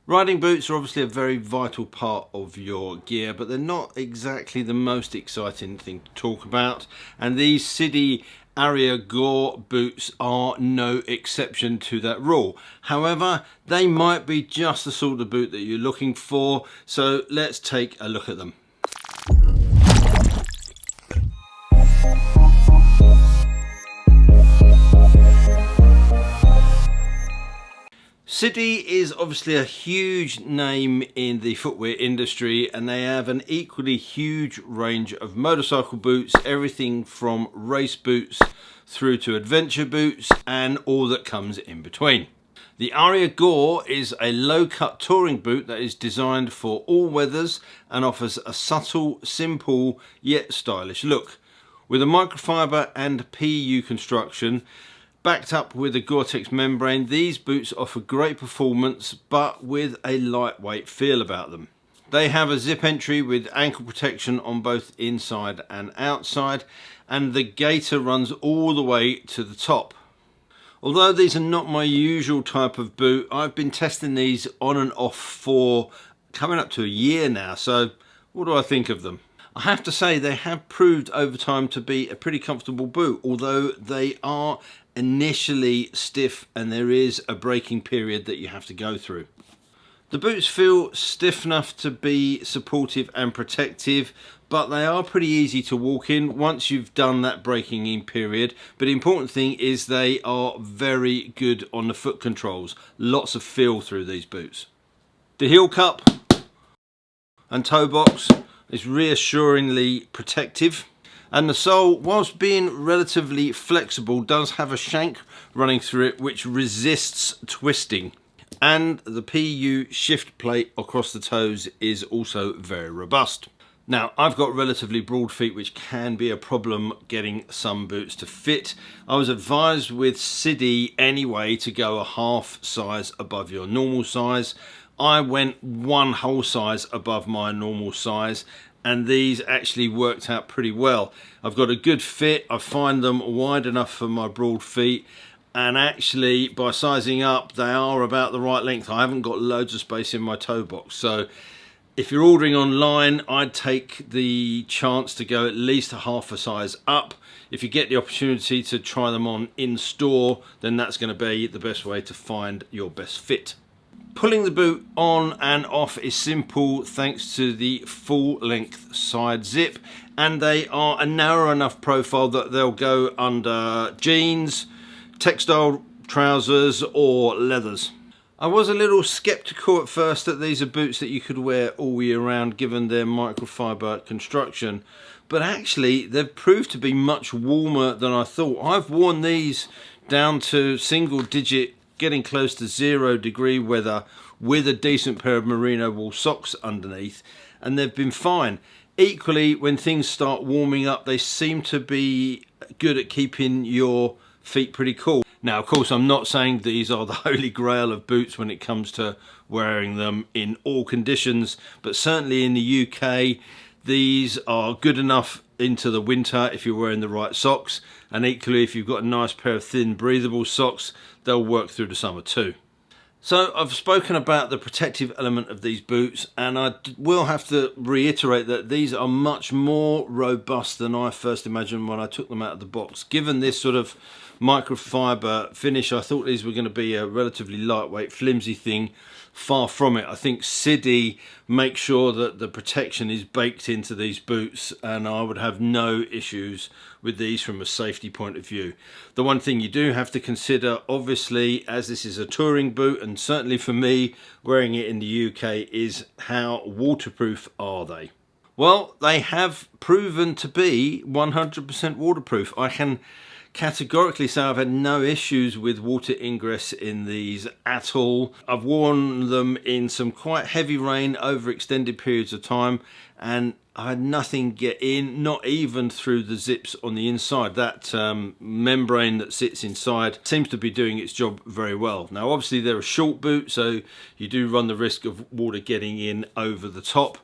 Riding boots are obviously a very vital part of your gear, but they're not exactly the most exciting thing to talk about. And these Sidi Aria Gore boots are no exception to that rule. However, they might be just the sort of boot that you're looking for, so let's take a look at them. Sidi is obviously a huge name in the footwear industry, and they have an equally huge range of motorcycle boots, everything from race boots through to adventure boots and all that comes in between. The Aria Gore is a low-cut touring boot that is designed for all weathers and offers a subtle, simple yet stylish look. With a microfibre and PU construction, backed up with a Goretex membrane, these boots offer great performance but with a lightweight feel about them. They have a zip entry with ankle protection on both inside and outside, and the gaiter runs all the way to the top. Although these are not my usual type of boot, I've been testing these on and off for coming up to a year now, so what do I think of them? I have to say they have proved over time to be a pretty comfortable boot, although they are initially stiff and there is a braking period that you have to go through. The boots feel stiff enough to be supportive and protective, but they are pretty easy to walk in once you've done that braking in period. But the important thing is they are very good on the foot controls. Lots of feel through these boots. The heel cup and toe box is reassuringly protective, and the sole, whilst being relatively flexible, does have a shank running through it which resists twisting, and the PU shift plate across the toes is also very robust. Now, I've got relatively broad feet, which can be a problem getting some boots to fit. I was advised with Sidi anyway to go a half size above your normal size. I went one whole size above my normal size, and these actually worked out pretty well. I've got a good fit. I find them wide enough for my broad feet, and actually by sizing up they are about the right length. I haven't got loads of space in my toe box, so if you're ordering online, I'd take the chance to go at least a half a size up. If you get the opportunity to try them on in store, then that's going to be the best way to find your best fit. Pulling the boot on and off is simple thanks to the full length side zip, and they are a narrow enough profile that they'll go under jeans, textile trousers or leathers. I was a little skeptical at first that these are boots that you could wear all year round given their microfibre construction, but actually they've proved to be much warmer than I thought. I've worn these down to single digit, getting close to 0 degree weather with a decent pair of merino wool socks underneath, and they've been fine. Equally, when things start warming up, they seem to be good at keeping your feet pretty cool. Now, of course, I'm not saying these are the holy grail of boots when it comes to wearing them in all conditions, but certainly in the UK, these are good enough into the winter if you're wearing the right socks, and equally if you've got a nice pair of thin breathable socks, they'll work through the summer too. So I've spoken about the protective element of these boots, and I will have to reiterate that these are much more robust than I first imagined when I took them out of the box. Given this sort of microfiber finish, I thought these were going to be a relatively lightweight, flimsy thing. Far from it. I think Sidi makes sure that the protection is baked into these boots, and I would have no issues with these from a safety point of view. The one thing you do have to consider, obviously, as this is a touring boot, and certainly for me wearing it in the UK, is how waterproof are they? Well, they have proven to be 100% waterproof. I can categorically say I've had no issues with water ingress in these at all. I've worn them in some quite heavy rain over extended periods of time, and I had nothing get in, not even through the zips on the inside. That membrane that sits inside seems to be doing its job very well. Now obviously they're a short boot, so you do run the risk of water getting in over the top.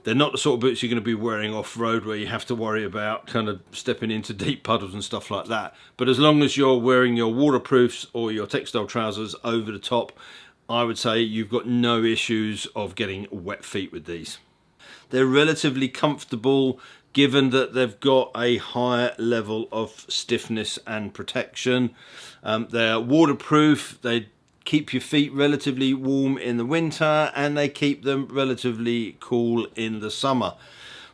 They're not the sort of boots you're going to be wearing off-road where you have to worry about kind of stepping into deep puddles and stuff like that. But as long as you're wearing your waterproofs or your textile trousers over the top, I would say you've got no issues of getting wet feet with these. They're relatively comfortable given that they've got a higher level of stiffness and protection. They're waterproof, they keep your feet relatively warm in the winter, and they keep them relatively cool in the summer.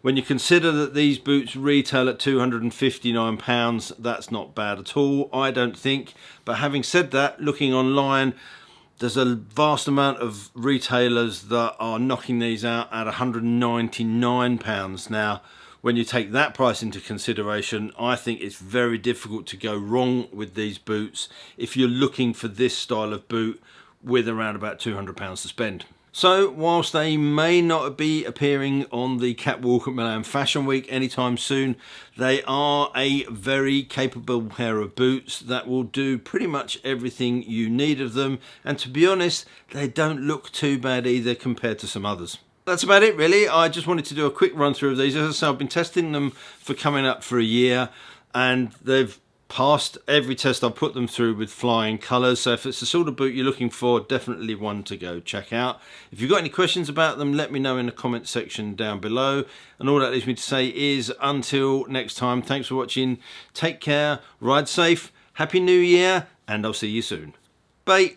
When you consider that these boots retail at £259, that's not bad at all, I don't think. But having said that, looking online, there's a vast amount of retailers that are knocking these out at £199. Now, when you take that price into consideration, I think it's very difficult to go wrong with these boots if you're looking for this style of boot with around about £200 to spend. So whilst they may not be appearing on the catwalk at Milan Fashion Week anytime soon, they are a very capable pair of boots that will do pretty much everything you need of them. And to be honest, they don't look too bad either compared to some others. That's about it really. I just wanted to do a quick run through of these. As I say, I've been testing them for coming up for a year, and they've passed every test I've put them through with flying colours. So if it's the sort of boot you're looking for, definitely one to go check out. If you've got any questions about them, let me know in the comment section down below. And all that leaves me to say is until next time, thanks for watching, take care, ride safe, happy new year, and I'll see you soon. Bye.